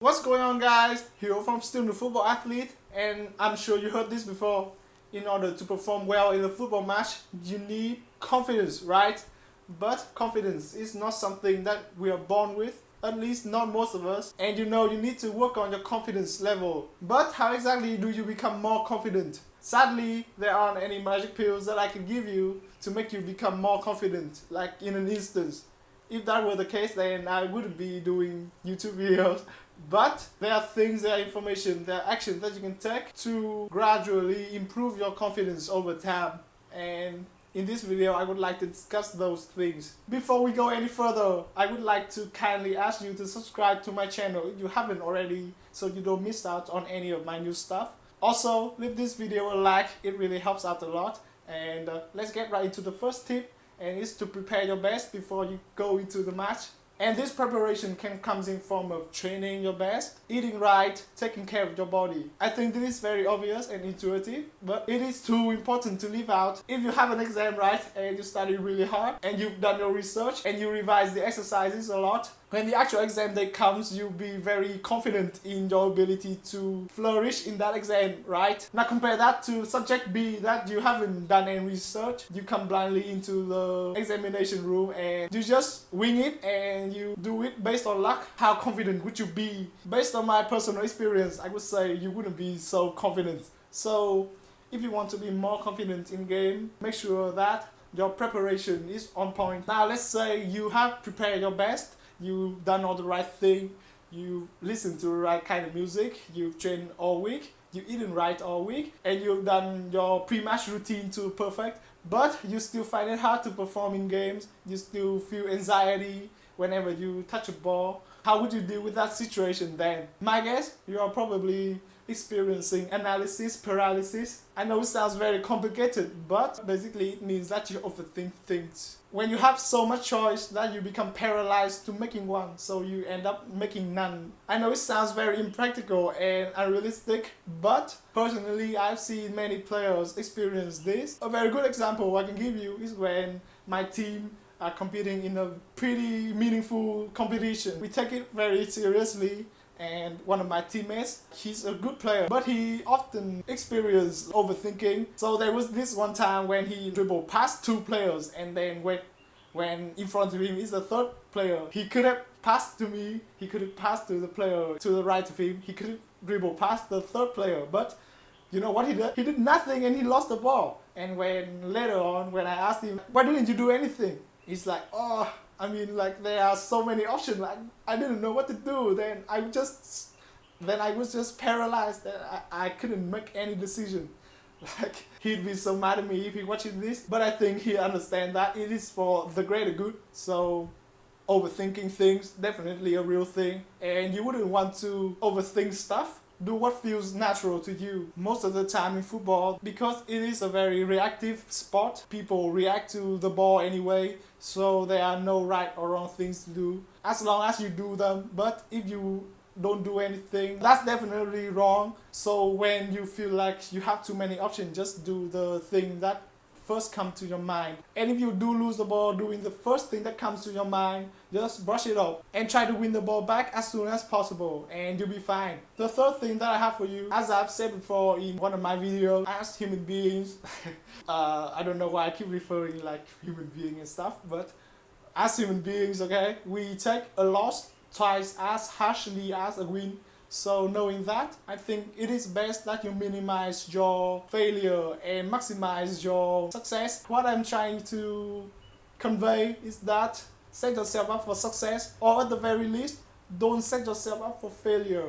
What's going on, guys? Hero from Student Football Athlete, and I'm sure you heard this before. In order to perform well in a football match, you need confidence, right? But confidence is not something that we are born with, at least not most of us. And you need to work on your confidence level. But how exactly do you become more confident? Sadly, there aren't any magic pills that I can give you to make you become more confident, like in an instance. If that were the case, then I wouldn't be doing YouTube videos. But there are things, there are information, there are actions that you can take to gradually improve your confidence over time. And in this video, I would like to discuss those things. Before we go any further, I would like to kindly ask you to subscribe to my channel if you haven't already, so you don't miss out on any of my new stuff. Also, leave this video a like, it really helps out a lot. And let's get right into the first tip, and it's to prepare your best before you go into the match. And this preparation can come in form of training your best, eating right, taking care of your body. I think this is very obvious and intuitive, but it is too important to leave out. If you have an exam, right, and you study really hard, and you've done your research, and you revise the exercises a lot, when the actual exam day comes, you'll be very confident in your ability to flourish in that exam, right? Now compare that to subject B that you haven't done any research. You come blindly into the examination room and you just wing it and you do it based on luck. How confident would you be? Based on my personal experience, I would say you wouldn't be so confident. So if you want to be more confident in game, make sure that your preparation is on point. Now let's say you have prepared your best. You've done all the right thing, you've listened to the right kind of music, you've trained all week, you've eaten right all week, and you've done your pre-match routine to perfect, but you still find it hard to perform in games, you still feel anxiety whenever you touch a ball. How would you deal with that situation then? My guess, you are probably experiencing analysis paralysis. I know it sounds very complicated, but basically it means that you overthink things. When you have so much choice that you become paralyzed to making one, so you end up making none. I know it sounds very impractical and unrealistic, but personally I've seen many players experience this. A very good example I can give you is when my team are competing in a pretty meaningful competition. We take it very seriously. And one of my teammates, he's a good player, but he often experienced overthinking. So there was this one time when he dribbled past two players, and then when in front of him is the third player, he could have passed to me, he could have passed to the player to the right of him, he could have dribbled past the third player, but you know what he did? He did nothing and he lost the ball. And when later on, when I asked him, why didn't you do anything? He's like, oh, there are so many options. Like, I didn't know what to do. Then I was just paralyzed. That I couldn't make any decision. Like, he'd be so mad at me if he watching this. But I think he understands that it is for the greater good. So, overthinking things, definitely a real thing. And you wouldn't want to overthink stuff. Do what feels natural to you. Most of the time in football, because it is a very reactive sport, people react to the ball anyway, so there are no right or wrong things to do as long as you do them. But if you don't do anything, that's definitely wrong. So when you feel like you have too many options, just do the thing that first come to your mind. And if you do lose the ball doing the first thing that comes to your mind, just brush it off and try to win the ball back as soon as possible, and you'll be fine. The third thing that I have for you, as I've said before in one of my videos, as human beings, I don't know why I keep referring like human being and stuff, but as human beings, okay, we take a loss twice as harshly as a win. So knowing that, I think it is best that you minimize your failure and maximize your success. What I'm trying to convey is that set yourself up for success, or at the very least, don't set yourself up for failure.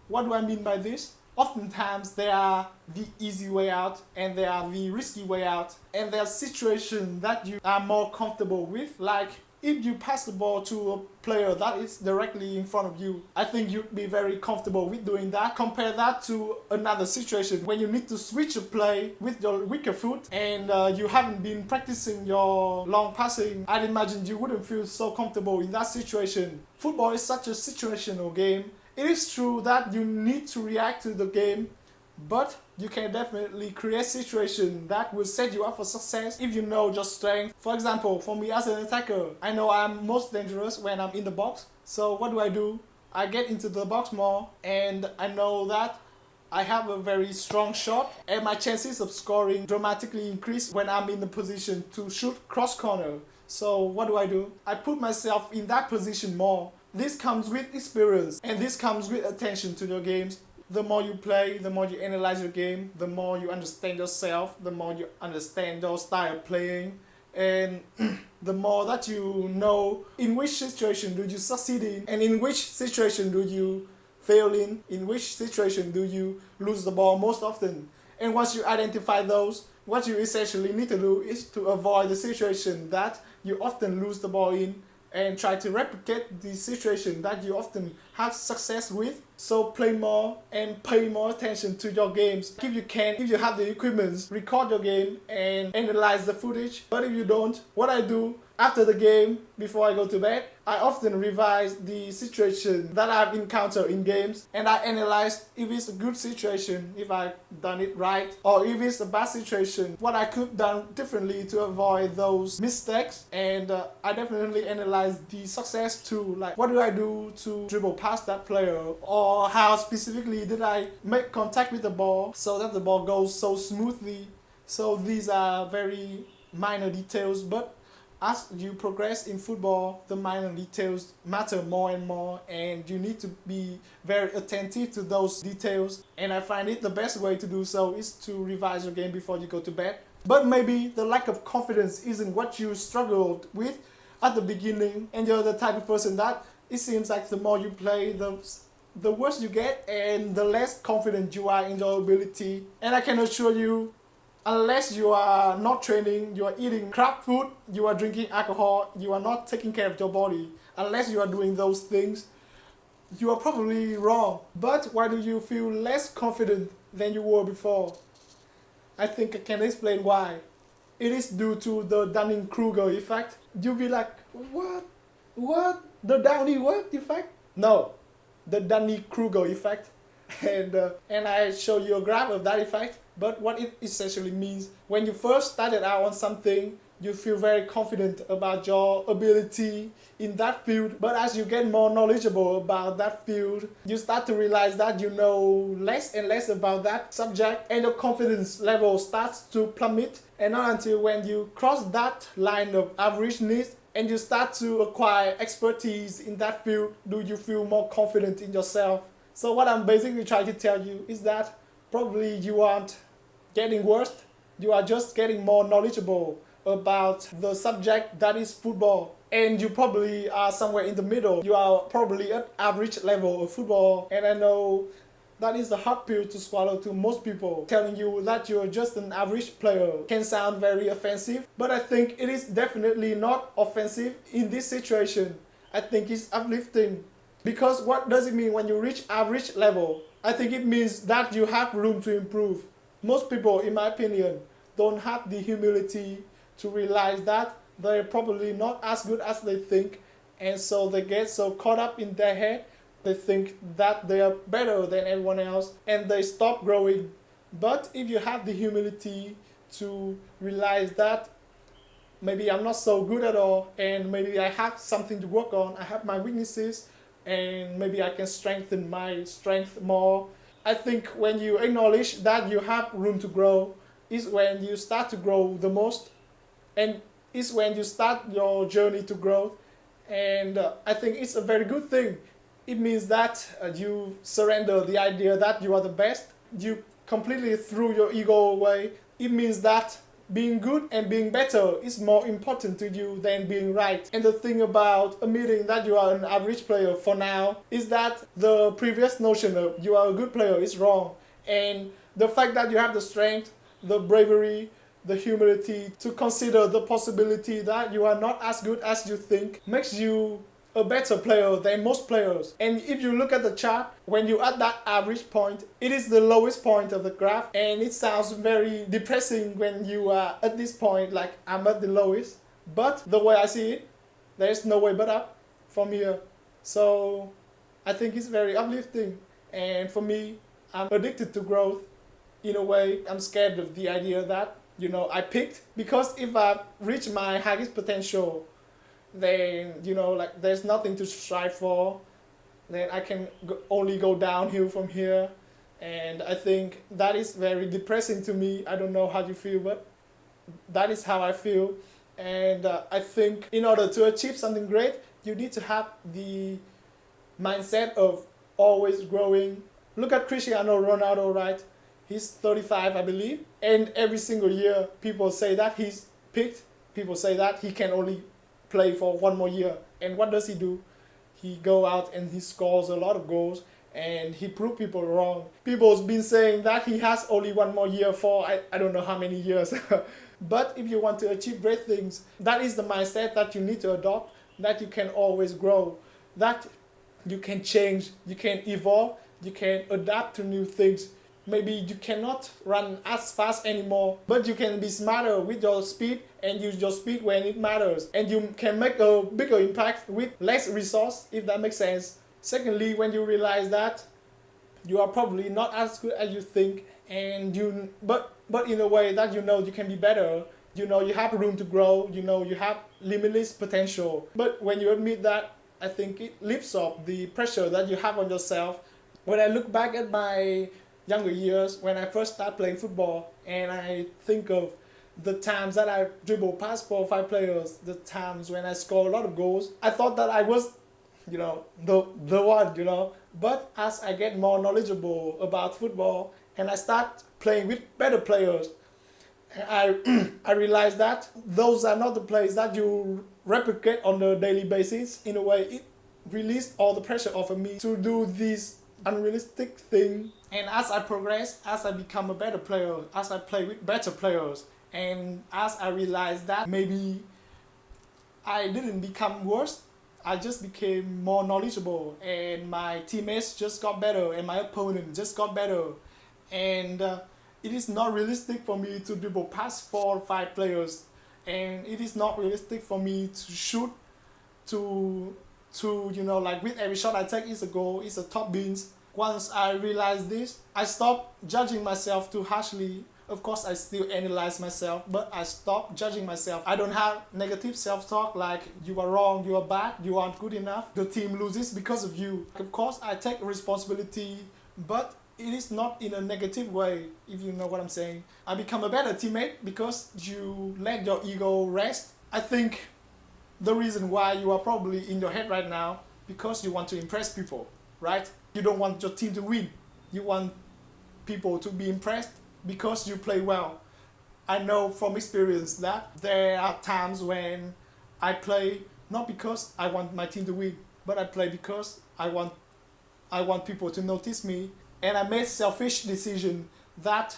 What do I mean by this? Oftentimes there are the easy way out and there are the risky way out, and there are situations that you are more comfortable with, like if you pass the ball to a player that is directly in front of you, I think you'd be very comfortable with doing that. Compare that to another situation when you need to switch a play with your weaker foot and you haven't been practicing your long passing. I'd imagine you wouldn't feel so comfortable in that situation. Football is such a situational game. It is true that you need to react to the game, but you can definitely create situations that will set you up for success if you know your strength. For example, for me as an attacker, I know I'm most dangerous when I'm in the box. So what do? I get into the box more, and I know that I have a very strong shot, and my chances of scoring dramatically increase when I'm in the position to shoot cross corner. So what do? I put myself in that position more. This comes with experience, and this comes with attention to your games. The more you play, the more you analyze your game, the more you understand yourself, the more you understand your style of playing, and the more that you know in which situation do you succeed in, and in which situation do you fail in which situation do you lose the ball most often. And once you identify those, what you essentially need to do is to avoid the situation that you often lose the ball in, and try to replicate the situation that you often have success with. So play more and pay more attention to your games. If you can, if you have the equipment, record your game and analyze the footage. But if you don't, what I do after the game, before I go to bed, I often revise the situation that I've encountered in games, and I analyze if it's a good situation, if I've done it right, or if it's a bad situation, what I could have done differently to avoid those mistakes. And I definitely analyze the success too, like what do I do to dribble past that player, or how specifically did I make contact with the ball so that the ball goes so smoothly. So these are very minor details, but as you progress in football, the minor details matter more and more, and you need to be very attentive to those details. And I find it the best way to do so is to revise your game before you go to bed. But maybe the lack of confidence isn't what you struggled with at the beginning, and you're the type of person that it seems like the more you play, the worse you get and the less confident you are in your ability. And I can assure you, unless you are not training, you are eating crap food, you are drinking alcohol, you are not taking care of your body, unless you are doing those things, you are probably wrong. But why do you feel less confident than you were before? I think I can explain why. It is due to the Dunny-Kruger effect. You'll be like, what? What? The Downey what effect? No, the Dunny-Kruger effect. And I show you a graph of that effect. But what it essentially means, when you first started out on something, you feel very confident about your ability in that field. But as you get more knowledgeable about that field, you start to realize that you know less and less about that subject, and your confidence level starts to plummet. And not until when you cross that line of averageness and you start to acquire expertise in that field, do you feel more confident in yourself. So what I'm basically trying to tell you is that probably you aren't getting worse, you are just getting more knowledgeable about the subject that is football. And you probably are somewhere in the middle. You are probably at average level of football. And I know that is a hard pill to swallow to most people. Telling you that you're just an average player can sound very offensive, but I think it is definitely not offensive in this situation. I think it's uplifting. Because what does it mean when you reach average level? I think it means that you have room to improve. Most people, in my opinion, don't have the humility to realize that they're probably not as good as they think, and so they get so caught up in their head, they think that they are better than everyone else, and they stop growing. But if you have the humility to realize that maybe I'm not so good at all, and maybe I have something to work on, I have my weaknesses, and maybe I can strengthen my strength more. I think when you acknowledge that you have room to grow is when you start to grow the most, and is when you start your journey to growth. And I think it's a very good thing. It means that you surrender the idea that you are the best. You completely threw your ego away. It means that being good and being better is more important to you than being right. And the thing about admitting that you are an average player for now is that the previous notion of you are a good player is wrong. And the fact that you have the strength, the bravery, the humility to consider the possibility that you are not as good as you think makes you a better player than most players. And if you look at the chart, when you're at that average point, it is the lowest point of the graph, and it sounds very depressing when you are at this point, like I'm at the lowest. But the way I see it, there's no way but up from here. So I think it's very uplifting. And for me, I'm addicted to growth. In a way, I'm scared of the idea that, I picked, because if I reach my highest potential, then there's nothing to strive for. then I can only go downhill from here. And I think that is very depressing to me. I don't know how you feel, but that is how I feel. And I think in order to achieve something great, you need to have the mindset of always growing. Look at Cristiano Ronaldo, right? He's 35, I believe, and every single year people say that he's picked. People say that he can only play for one more year. And what does he do? He go out and he scores a lot of goals, and he proved people wrong. People's been saying that he has only one more year for I don't know how many years. But if you want to achieve great things, that is the mindset that you need to adopt, that you can always grow, that you can change, you can evolve, you can adapt to new things. Maybe you cannot run as fast anymore, but you can be smarter with your speed and use your speed when it matters. And you can make a bigger impact with less resource, if that makes sense. Secondly, when you realize that you are probably not as good as you think, and but in a way that you know you can be better, you know you have room to grow, you know you have limitless potential. But when you admit that, I think it lifts up the pressure that you have on yourself. When I look back at my younger years, when I first started playing football, and I think of the times that I dribbled past 4 or 5 players, the times when I scored a lot of goals, I thought that I was, the one. But as I get more knowledgeable about football and I start playing with better players, I realized that those are not the plays that you replicate on a daily basis. In a way, it released all the pressure off of me to do this unrealistic thing. And as I progress, as I become a better player, as I play with better players, and as I realized that maybe I didn't become worse, I just became more knowledgeable, and my teammates just got better, and my opponent just got better. And it is not realistic for me to dribble past 4 or 5 players, and it is not realistic for me to shoot to like with every shot I take is a goal, is a top beans. Once I realized this, I stopped judging myself too harshly. Of course, I still analyze myself, but I stopped judging myself. I don't have negative self-talk like you are wrong, you are bad, you aren't good enough, the team loses because of you. Of course, I take responsibility, but it is not in a negative way, if you know what I'm saying. I become a better teammate because you let your ego rest. I think the reason why you are probably in your head right now, because you want to impress people, right? You don't want your team to win. You want people to be impressed because you play well. I know from experience that there are times when I play not because I want my team to win, but I play because I want people to notice me. And I made selfish decision that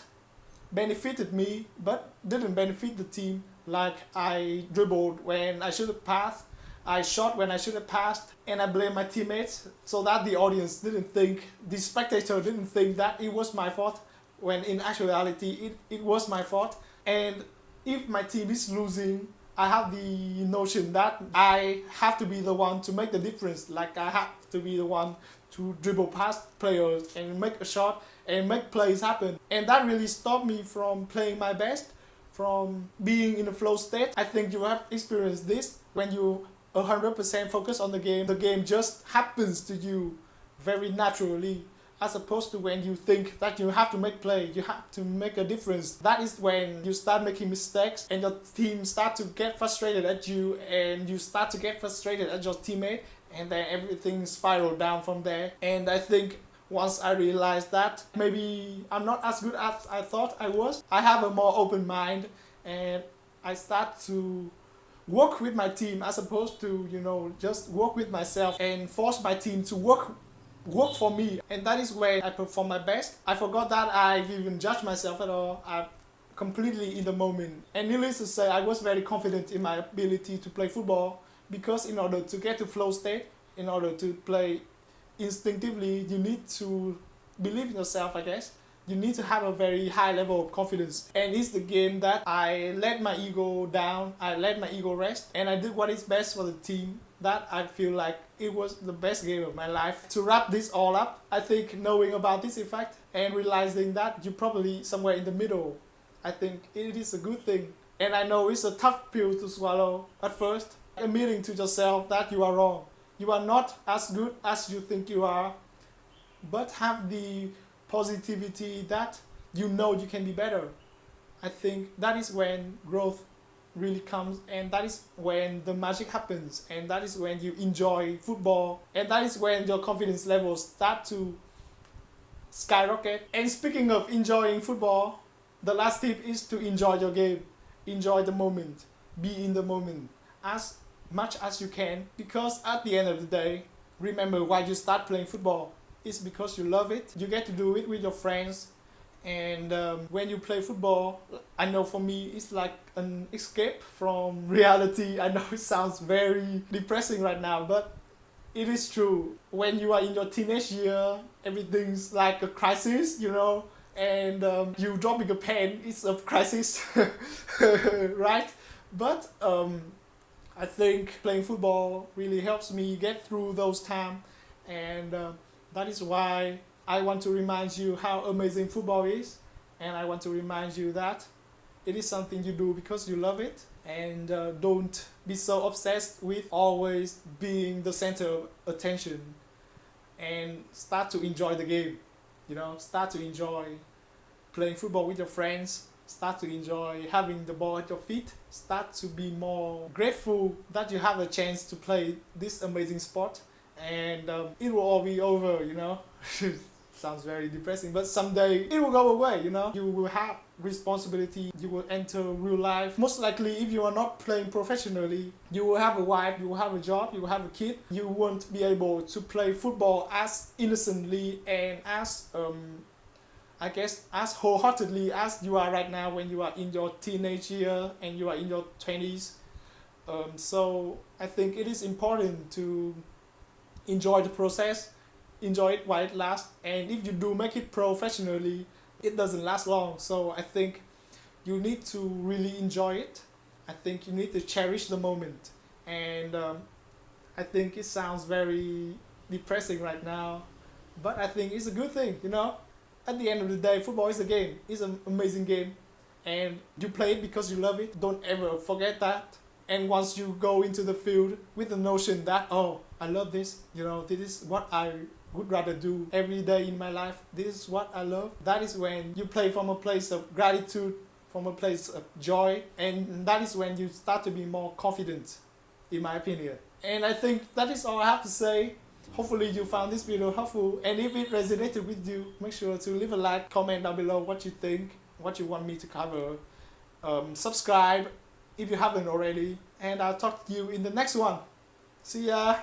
benefited me but didn't benefit the team. Like I dribbled when I should have passed, I shot when I should have passed, and I blame my teammates so that the audience didn't think, the spectator didn't think that it was my fault, when in actuality it was my fault. And if my team is losing, I have the notion that I have to be the one to make the difference. Like I have to be the one to dribble past players and make a shot and make plays happen. And that really stopped me from playing my best, from being in a flow state. I think you have experienced this when you 100% focus on the game just happens to you very naturally, as opposed to when you think that you have to make play, you have to make a difference. That is when you start making mistakes and your team start to get frustrated at you, and you start to get frustrated at your teammate, and then everything spiraled down from there. And I think once I realized that maybe I'm not as good as I thought I was, I have a more open mind, and I start to work with my team as opposed to just work with myself and force my team to work for me. And that is where I perform my best. I forgot that I've even judged myself at all. I'm completely in the moment. And needless to say, I was very confident in my ability to play football, because in order to get to flow state, in order to play instinctively, you need to believe in yourself, I guess. You need to have a very high level of confidence. And it's the game that I let my ego down, I let my ego rest, and I did what is best for the team. That I feel like it was the best game of my life. To wrap this all up, I think knowing about this effect and realizing that you're probably somewhere in the middle, I think it is a good thing. And I know it's a tough pill to swallow at first, admitting to yourself that you are wrong. You are not as good as you think you are, but have the positivity that you know you can be better. I think that is when growth really comes, and that is when the magic happens, and that is when you enjoy football, and that is when your confidence levels start to skyrocket. And speaking of enjoying football, the last tip is to enjoy your game. Enjoy the moment. Be in the moment as much as you can, because at the end of the day, remember why you start playing football. It's because you love it. You get to do it with your friends. And when you play football, I know for me it's like an escape from reality. I know it sounds very depressing right now, but it is true. When you are in your teenage year, everything's like a crisis, and you dropping a pen, it's a crisis, right? But I think playing football really helps me get through those times, and that is why I want to remind you how amazing football is, and I want to remind you that it is something you do because you love it, and don't be so obsessed with always being the center of attention, and start to enjoy the game. Start to enjoy playing football with your friends, start to enjoy having the ball at your feet, start to be more grateful that you have a chance to play this amazing sport, and it will all be over. Sounds very depressing, but someday it will go away. You will have responsibility, you will enter real life. Most likely, if you are not playing professionally, you will have a wife, you will have a job, you will have a kid. You won't be able to play football as innocently and as I guess as wholeheartedly as you are right now when you are in your teenage year and you are in your 20s. So I think it is important to enjoy the process, enjoy it while it lasts, and if you do make it professionally, it doesn't last long. So I think you need to really enjoy it. I think you need to cherish the moment, and I think it sounds very depressing right now, but I think it's a good thing. At the end of the day, football is a game. It's an amazing game, and you play it because you love it. Don't ever forget that. And once you go into the field with the notion that, oh, I love this, this is what I would rather do every day in my life, this is what I love, that is when you play from a place of gratitude, from a place of joy, and that is when you start to be more confident, in my opinion. And I think that is all I have to say. Hopefully you found this video helpful, and if it resonated with you, make sure to leave a like, comment down below what you think, what you want me to cover. Subscribe if you haven't already, and I'll talk to you in the next one. See ya!